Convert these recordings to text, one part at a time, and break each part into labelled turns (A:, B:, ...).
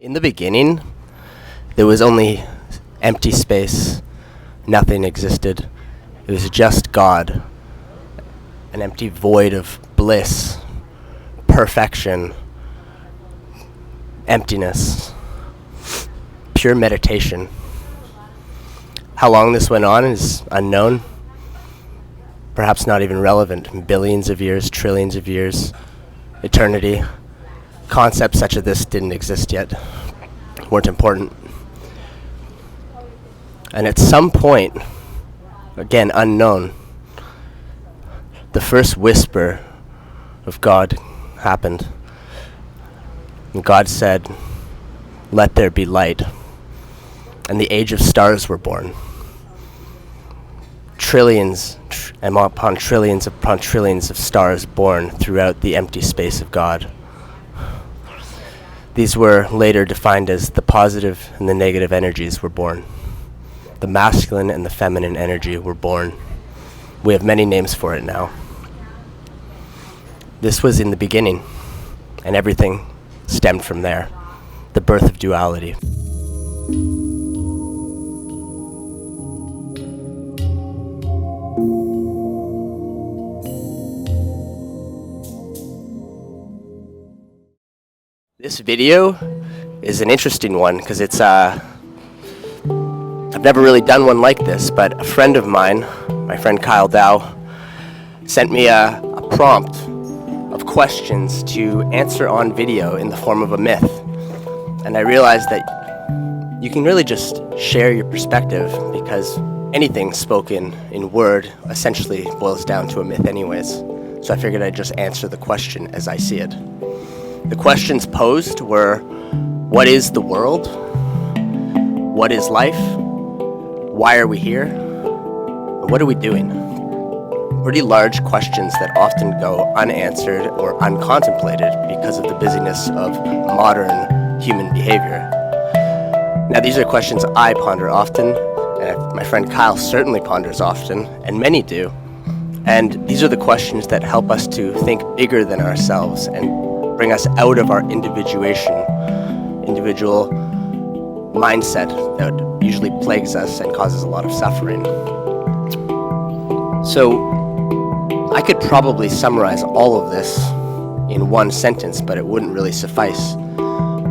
A: In the beginning, there was only empty space. Nothing existed. It was just God. An empty void of bliss, perfection, emptiness, pure meditation. How long this went on is unknown. Perhaps not even relevant. Billions of years, trillions of years, eternity. Concepts such as this didn't exist yet, weren't important. And at some point, again unknown, the first whisper of God happened. And God said, "Let there be light." And the age of stars were born. Trillions and upon trillions of stars born throughout the empty space of God. These were later defined as the positive and the negative energies were born. The masculine and the feminine energy were born. We have many names for it now. This was in the beginning, and everything stemmed from there. The birth of duality. This video is an interesting one because it's I've never really done one like this, but a friend of mine, my friend Kyle Dow, sent me a prompt of questions to answer on video in the form of a myth. And I realized that you can really just share your perspective because anything spoken in word essentially boils down to a myth anyways. So I figured I'd just answer the question as I see it. The questions posed were, what is the world? What is life? Why are we here? And what are we doing? Pretty large questions that often go unanswered or uncontemplated because of the busyness of modern human behavior. Now, these are questions I ponder often, and my friend Kyle certainly ponders often, and many do. And these are the questions that help us to think bigger than ourselves and bring us out of our individual mindset that usually plagues us and causes a lot of suffering. So I could probably summarize all of this in one sentence, but it wouldn't really suffice.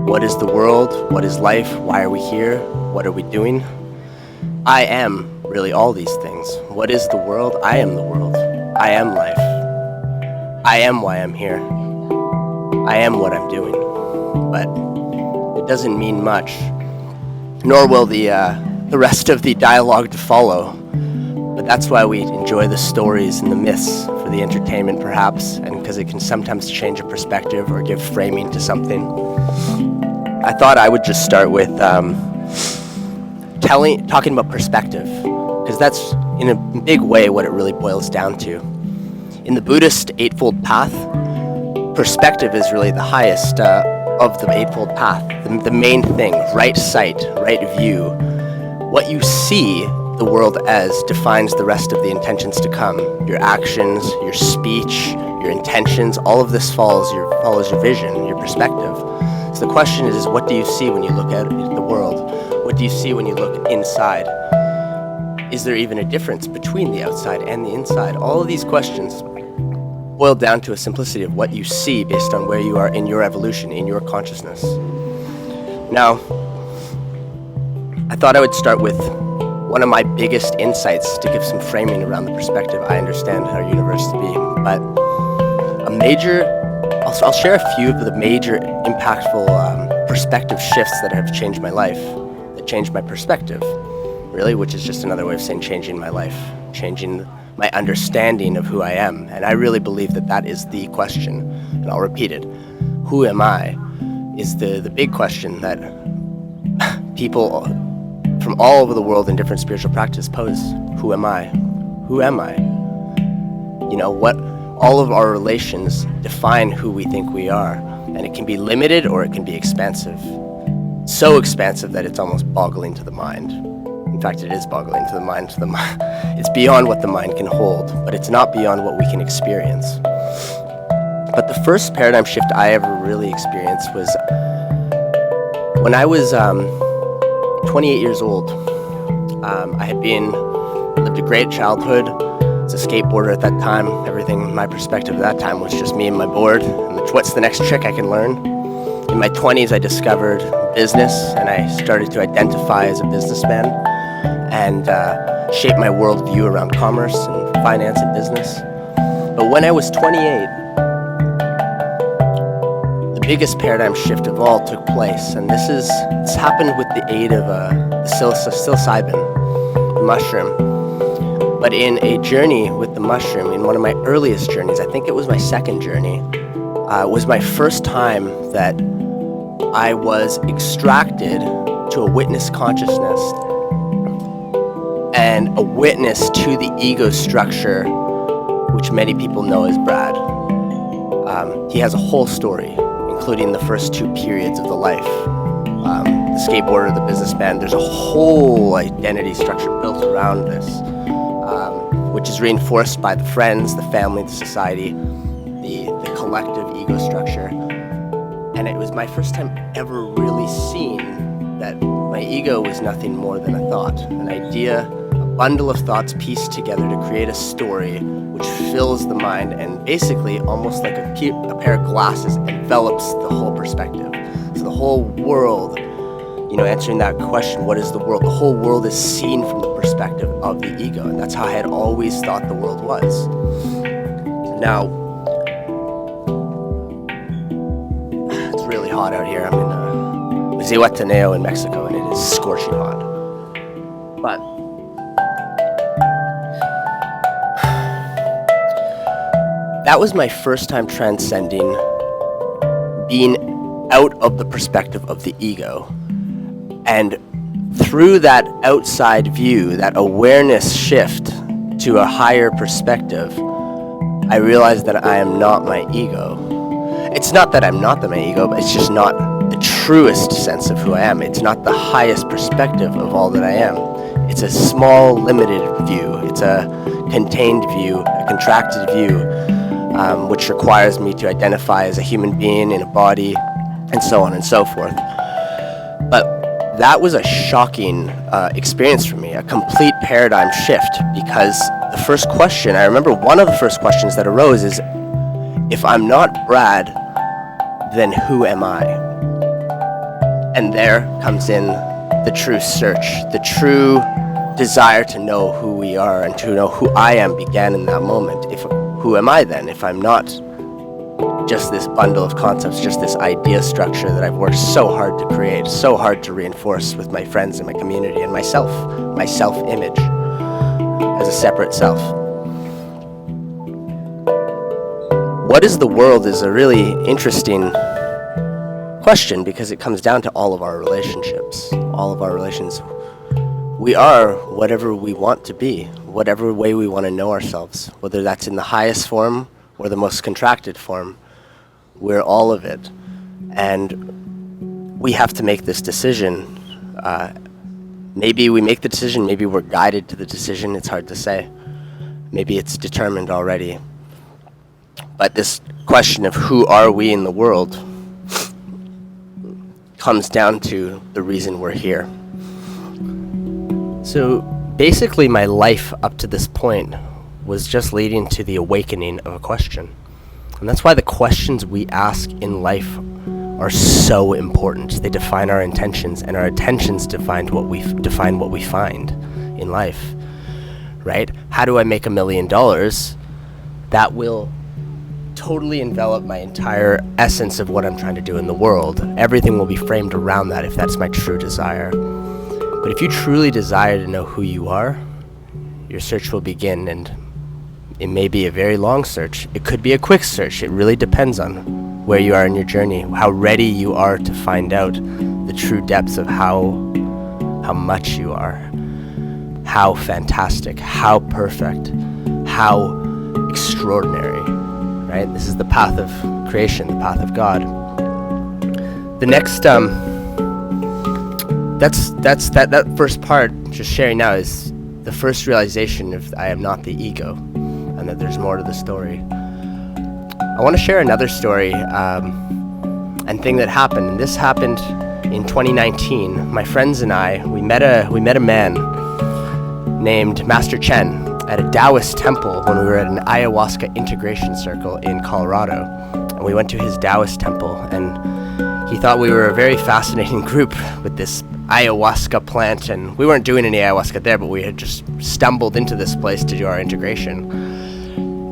A: What is the world? What is life? Why are we here? What are we doing? I am really all these things. What is the world? I am the world. I am life. I am why I'm here. I am what I'm doing, but it doesn't mean much, nor will the rest of the dialogue to follow. But that's why we enjoy the stories and the myths, for the entertainment perhaps, and because it can sometimes change a perspective or give framing to something. I thought I would just start with talking about perspective, because that's in a big way what it really boils down to. In the Buddhist Eightfold Path, perspective is really the highest of the Eightfold Path, the main thing, right sight, right view. What you see the world as defines the rest of the intentions to come. Your actions, your speech, your intentions, all of this follows your vision, your perspective. So the question is, what do you see when you look at the world? What do you see when you look inside? Is there even a difference between the outside and the inside? All of these questions boil down to a simplicity of what you see based on where you are in your evolution, in your consciousness. Now, I thought I would start with one of my biggest insights to give some framing around the perspective I understand our universe to be. But I'll share a few of the major impactful perspective shifts that have changed my life, that changed my perspective, really, which is just another way of saying changing my life, changing my understanding of who I am. And I really believe that that is the question, and I'll repeat it. Who am I is the big question that people from all over the world in different spiritual practice pose. Who am I? Who am I? You know, what all of our relations define who we think we are, and it can be limited or it can be expansive. So expansive that it's almost boggling to the mind. In fact, it is boggling to the mind. It's beyond what the mind can hold, but it's not beyond what we can experience. But the first paradigm shift I ever really experienced was When I was 28 years old, I had lived a great childhood. As a skateboarder at that time, everything, my perspective at that time was just me and my board, and what's the next trick I can learn. In my 20s, I discovered business, and I started to identify as a businessman and shape my worldview around commerce and finance and business. But when I was 28, the biggest paradigm shift of all took place, and it's happened with the aid of the psilocybin, the mushroom. But in a journey with the mushroom, in one of my earliest journeys, I think it was my second journey, was my first time that I was extracted to a witness consciousness and a witness to the ego structure, which many people know as Brad. He has a whole story, including the first two periods of the life. The skateboarder, the businessman, there's a whole identity structure built around this, which is reinforced by the friends, the family, the society, the collective ego structure. And it was my first time ever really seeing that my ego was nothing more than a thought, an idea, a bundle of thoughts pieced together to create a story which fills the mind and basically almost like a pair of glasses envelops the whole perspective. So the whole world, answering that question, what is the world? The whole world is seen from the perspective of the ego, and that's how I had always thought the world was. Now, it's really hot out here. I'm in Zihuatanejo in Mexico, and it is scorching hot. But that was my first time transcending, being out of the perspective of the ego. And through that outside view, that awareness shift to a higher perspective, I realized that I am not my ego. It's not that I'm not my ego, but it's just not the truest sense of who I am. It's not the highest perspective of all that I am. It's a small, limited view. It's a contained view, a contracted view, which requires me to identify as a human being in a body, and so on and so forth. But that was a shocking experience for me, a complete paradigm shift, because the first question, I remember one of the first questions that arose is, if I'm not Brad, then who am I? And there comes in the true search, the true desire to know who we are and to know who I am began in that moment. Who am I then, if I'm not just this bundle of concepts, just this idea structure that I've worked so hard to create, so hard to reinforce with my friends and my community and myself, my self-image as a separate self. What is the world is a really interesting question, because it comes down to all of our relationships, all of our relations. We are whatever we want to be, whatever way we want to know ourselves, whether that's in the highest form or the most contracted form. We're all of it, and we have to make this decision. Maybe we make the decision, maybe we're guided to the decision, it's hard to say. Maybe it's determined already. But this question of who are we in the world comes down to the reason we're here. So basically my life up to this point was just leading to the awakening of a question. And that's why the questions we ask in life are so important. They define our intentions, and our intentions define what we find in life, right? How do I make $1 million? That will totally envelop my entire essence of what I'm trying to do in the world. Everything will be framed around that if that's my true desire. But if you truly desire to know who you are, your search will begin, and it may be a very long search. It could be a quick search. It really depends on where you are in your journey, how ready you are to find out the true depths of how much you are, how fantastic, how perfect, how extraordinary, right? This is the path of creation, the path of God. The next, that first part, just sharing now, is the first realization of I am not the ego, and that there's more to the story. I want to share another story and thing that happened. And this happened in 2019, my friends and I, we met a man named Master Chen at a Taoist temple when we were at an ayahuasca integration circle in Colorado. And we went to his Taoist temple, and he thought we were a very fascinating group with this ayahuasca plant, and we weren't doing any ayahuasca there, but we had just stumbled into this place to do our integration.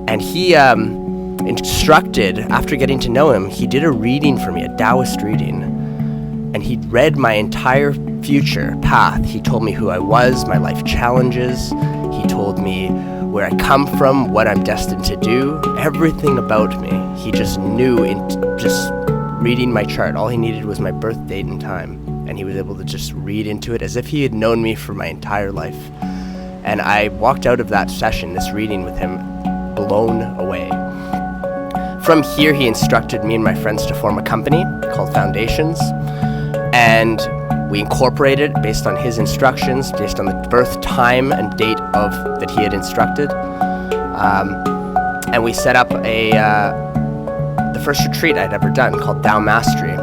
A: And he instructed, after getting to know him, he did a reading for me, a Taoist reading, and he read my entire future path. He told me who I was, my life challenges. He told me where I come from, what I'm destined to do, everything about me. He just knew in just reading my chart. All he needed was my birth date and time, and he was able to just read into it as if he had known me for my entire life. And I walked out of that session, this reading with him, blown away. From here, he instructed me and my friends to form a company called Foundations, and we incorporated based on his instructions, based on the birth time and date of that he had instructed, and we set up the first retreat I'd ever done called Tao Mastery.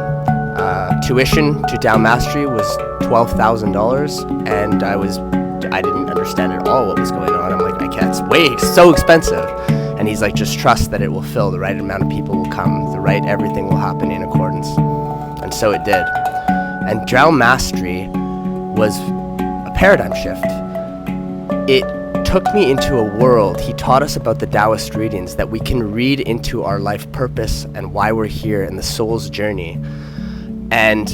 A: Tuition to Tao Mastery was $12,000, and I didn't understand at all what was going on. I'm like, I can't, it's so expensive. And he's like, just trust that it will fill, the right amount of people will come, everything will happen in accordance. And so it did. And Tao Mastery was a paradigm shift. It took me into a world. He taught us about the Taoist readings, that we can read into our life purpose and why we're here and the soul's journey. And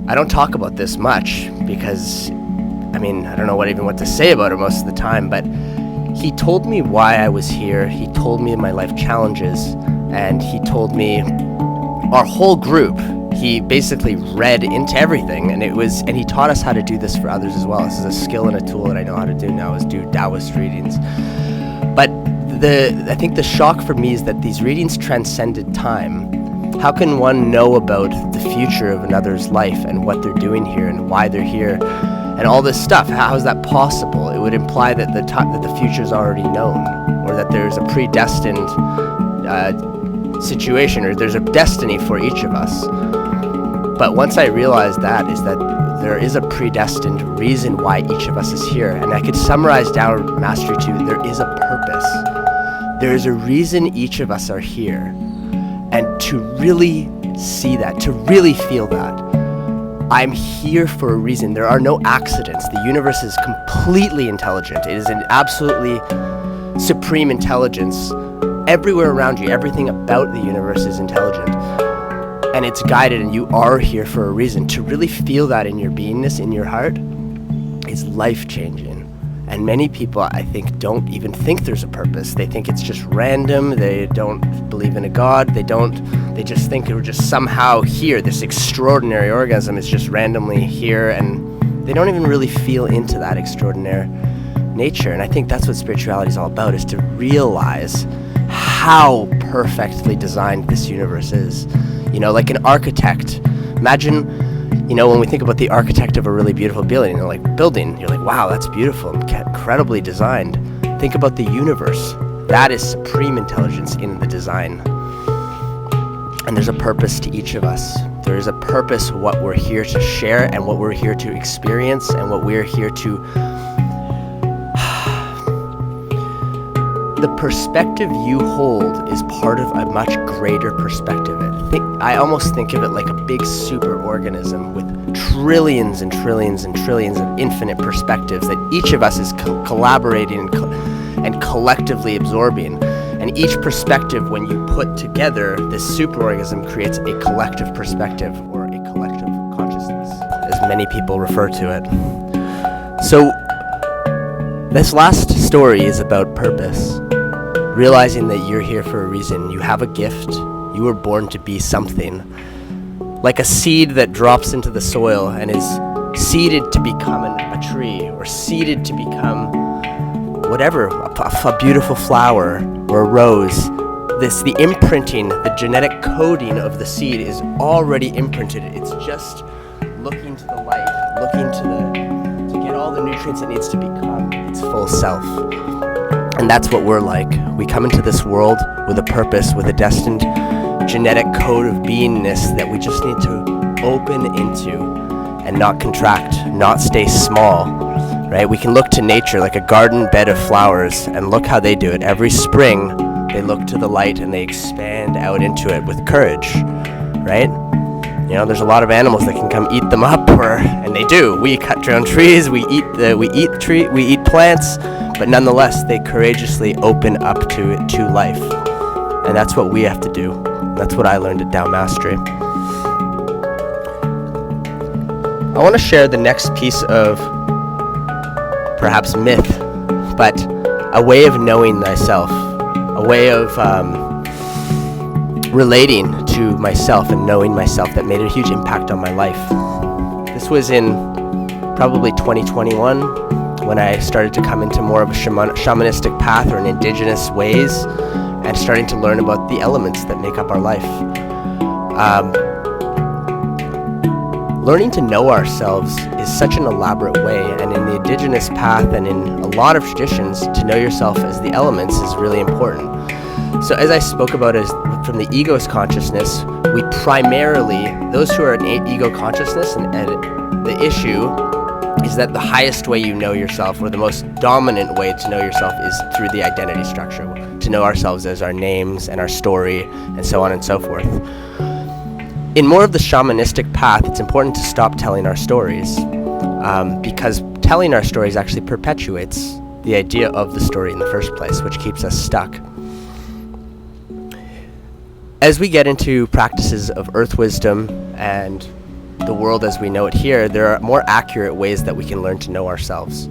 A: I don't talk about this much because, I don't know what to say about it most of the time, but he told me why I was here. He told me my life challenges, and he told me our whole group. He basically read into everything, and he taught us how to do this for others as well. This is a skill and a tool that I know how to do now, is do Taoist readings. But I think the shock for me is that these readings transcended time. How can one know about the future of another's life and what they're doing here and why they're here and all this stuff? How is that possible? It would imply that the future is already known, or that there's a predestined situation, or there's a destiny for each of us. But once I realized that there is a predestined reason why each of us is here, and I could summarize Tao Mastery to, there is a purpose. There is a reason each of us are here. And to really see that, to really feel that, I'm here for a reason. There are no accidents. The universe is completely intelligent. It is an absolutely supreme intelligence. Everywhere around you, everything about the universe is intelligent. And it's guided, and you are here for a reason. To really feel that in your beingness, in your heart, is life-changing. And many people, I think, don't even think there's a purpose. They think it's just random. They don't believe in a God. They just think we're just somehow here. This extraordinary organism is just randomly here, and they don't even really feel into that extraordinary nature. And I think that's what spirituality is all about, is to realize how perfectly designed this universe is. Like an architect. Imagine, when we think about the architect of a really beautiful building, you're like, wow, that's beautiful, incredibly designed. Think about the universe. That is supreme intelligence in the design. And there's a purpose to each of us. There is a purpose, what we're here to share and what we're here to experience and what we're here to... The perspective you hold is part of a much greater perspective. I almost think of it like a big super organism with trillions and trillions and trillions of infinite perspectives that each of us is collaborating and collectively absorbing. And each perspective, when you put together, this superorganism creates a collective perspective, or a collective consciousness, as many people refer to it. So this last story is about purpose. Realizing that you're here for a reason. You have a gift. You were born to be something. Like a seed that drops into the soil and is seeded to become a tree, or seeded to become whatever, a beautiful flower or a rose. The imprinting, the genetic coding of the seed is already imprinted. It's just looking to the light, looking to get all the nutrients it needs to become its full self. And that's what we're like. We come into this world with a purpose, with a destined genetic code of beingness that we just need to open into and not contract, not stay small, right? We can look to nature like a garden bed of flowers and look how they do it. Every spring, they look to the light and they expand out into it with courage, right? You know, there's a lot of animals that can come eat them up, and they do. We cut down trees, we eat plants, but nonetheless, they courageously open up to life. And that's what we have to do. That's what I learned at Tao Mastery. I want to share the next piece of perhaps myth, but a way of knowing thyself, a way of relating to myself and knowing myself that made a huge impact on my life. This was in probably 2021 when I started to come into more of a shamanistic path or an indigenous ways and starting to learn about the elements that make up our life. Learning to know ourselves is such an elaborate way, and in the indigenous path and in a lot of traditions, to know yourself as the elements is really important. So as I spoke about as from the ego's consciousness, we primarily, those who are in ego consciousness, and the issue is that the highest way you know yourself, or the most dominant way to know yourself, is through the identity structure, to know ourselves as our names and our story and so on and so forth. In more of the shamanistic path, it's important to stop telling our stories, because telling our stories actually perpetuates the idea of the story in the first place, which keeps us stuck. As we get into practices of earth wisdom and the world as we know it here, there are more accurate ways that we can learn to know ourselves.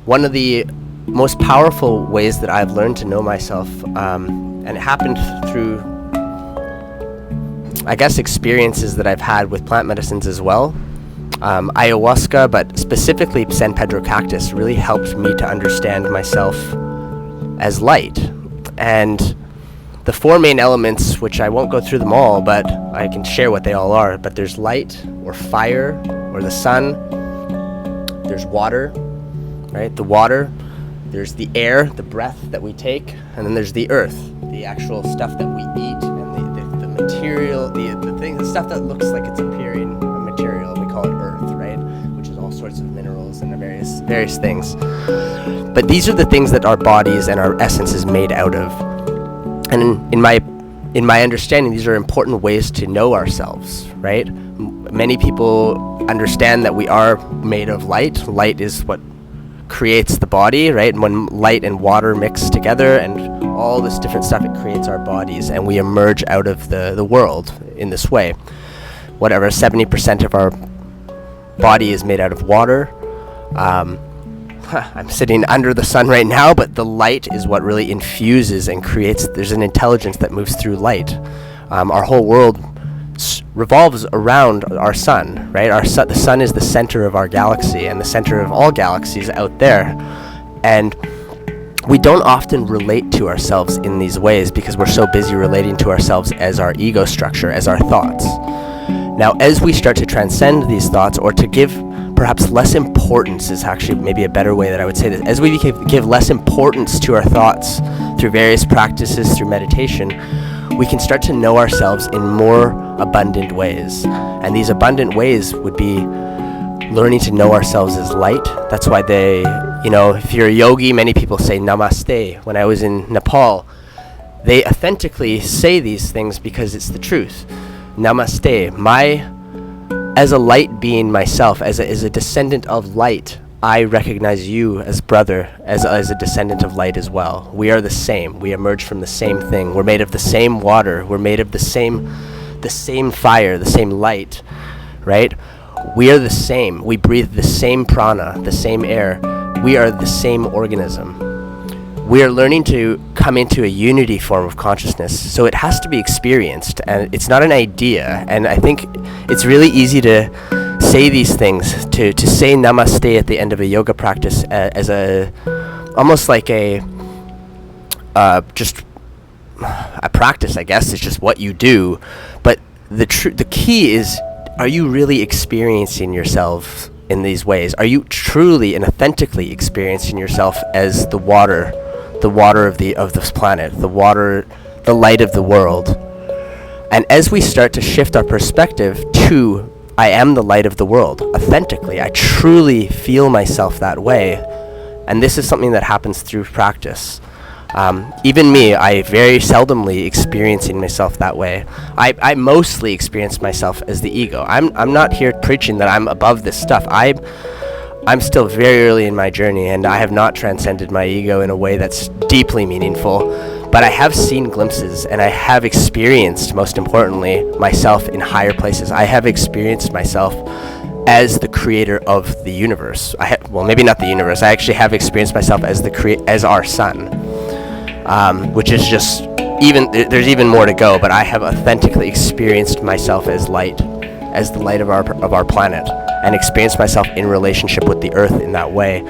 A: One of the most powerful ways that I've learned to know myself, and it happened through, I guess, experiences that I've had with plant medicines as well. Ayahuasca, but specifically San Pedro cactus, really helped me to understand myself as light. And the four main elements, which I won't go through them all, but I can share what they all are. But there's light, or fire, or the sun. There's water, right? The water. There's the air, the breath that we take. And then there's the earth, the actual stuff that we eat, and the material, the thing, the stuff that looks like it's appearing a material. We call it earth, right? Which is all sorts of minerals and various things. But these are the things that our bodies and our essence is made out of. And in my understanding, these are important ways to know ourselves, right? Many people understand that we are made of light. Light is what creates the body, right? And when light and water mix together and all this different stuff, it creates our bodies, and we emerge out of the world in this way. Whatever, 70% of our body is made out of water. I'm sitting under the sun right now, but the light is what really infuses and creates, there's an intelligence that moves through light. Our whole world revolves around our sun, right? The sun is the center of our galaxy and the center of all galaxies out there. And we don't often relate to ourselves in these ways because we're so busy relating to ourselves as our ego structure, as our thoughts. Now, as we start to transcend these thoughts, or to give perhaps less importance, is actually maybe a better way that I would say this. As we give less importance to our thoughts through various practices, through meditation, we can start to know ourselves in more abundant ways. And these abundant ways would be learning to know ourselves as light. That's why if you're a yogi, many people say namaste. When I was in Nepal, they authentically say these things because it's the truth. Namaste. As a light being myself, as a descendant of light, I recognize you as brother, as a descendant of light as well. We are the same. We emerge from the same thing. We're made of the same water. We're made of the same fire, the same light, right? We are the same. We breathe the same prana, the same air. We are the same organism. We are learning to come into a unity form of consciousness, so it has to be experienced, and it's not an idea. And I think it's really easy to say these things, to say namaste at the end of a yoga practice as almost like just a practice, I guess. It's just what you do. But the key is, are you really experiencing yourself in these ways? Are you truly and authentically experiencing yourself as the water of this planet, the light of the world? And as we start to shift our perspective to, I am the light of the world, authentically, I truly feel myself that way. And this is something that happens through practice. Even me, I very seldomly experiencing myself that way. I mostly experience myself as the ego. I'm not here preaching that I'm above this stuff. I'm still very early in my journey, and I have not transcended my ego in a way that's deeply meaningful. But I have seen glimpses, and I have experienced, most importantly, myself in higher places. I have experienced myself as the creator of the universe. Well, maybe not the universe. I actually have experienced myself as as our sun, which is just there's even more to go. But I have authentically experienced myself as light, as the light of our planet, and experienced myself in relationship with the earth in that way.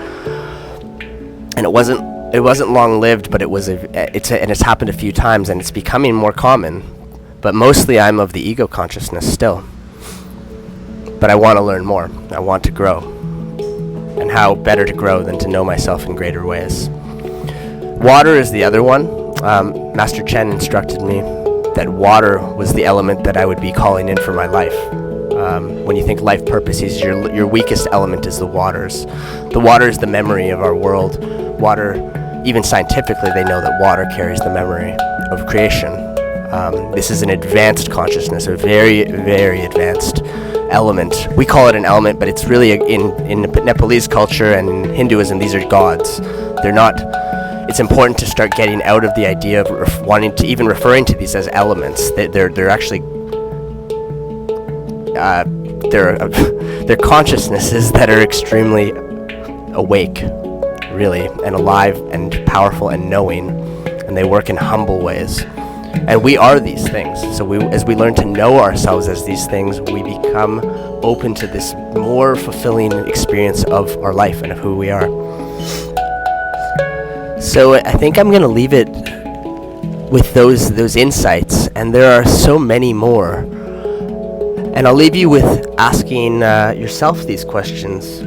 A: And it wasn't long lived, but it's happened a few times, and it's becoming more common. But mostly I'm of the ego consciousness still. But I want to learn more. I want to grow. And how better to grow than to know myself in greater ways. Water is the other one. Master Chen instructed me that water was the element that I would be calling in for my life. When you think life purpose, your weakest element is the waters. The water is the memory of our world. Water, even scientifically, they know that water carries the memory of creation. This is an advanced consciousness, a very, very advanced element. We call it an element, but it's really in Nepalese culture and in Hinduism, these are gods. They're not. It's important to start getting out of the idea of wanting to even referring to these as elements. They're actually they're consciousnesses that are extremely awake, really, and alive and powerful and knowing, and they work in humble ways. And we are these things. So as we learn to know ourselves as these things, we become open to this more fulfilling experience of our life and of who we are. So I think I'm going to leave it with those insights, and there are so many more. And I'll leave you with asking yourself these questions.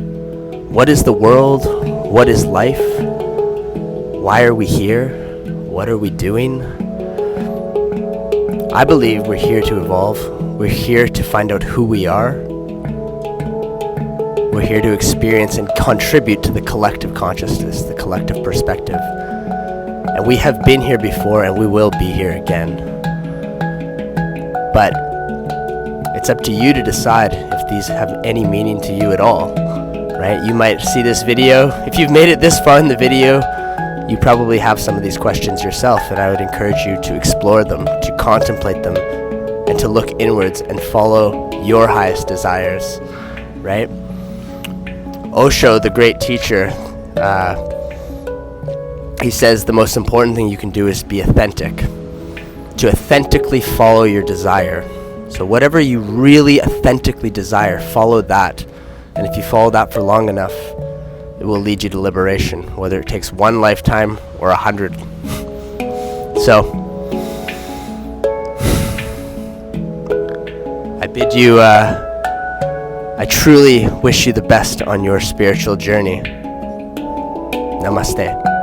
A: What is the world? What is life? Why are we here? What are we doing? I believe we're here to evolve. We're here to find out who we are. We're here to experience and contribute to the collective consciousness, the collective perspective. And we have been here before, and we will be here again. But it's up to you to decide if these have any meaning to you at all, right? You might see this video. If you've made it this far in the video, you probably have some of these questions yourself, and I would encourage you to explore them, to contemplate them, and to look inwards and follow your highest desires, right? Osho, the great teacher, he says the most important thing you can do is be authentic, to authentically follow your desire. So whatever you really authentically desire, follow that. And if you follow that for long enough, it will lead you to liberation, whether it takes one lifetime or 100. So, I bid you, I truly wish you the best on your spiritual journey. Namaste.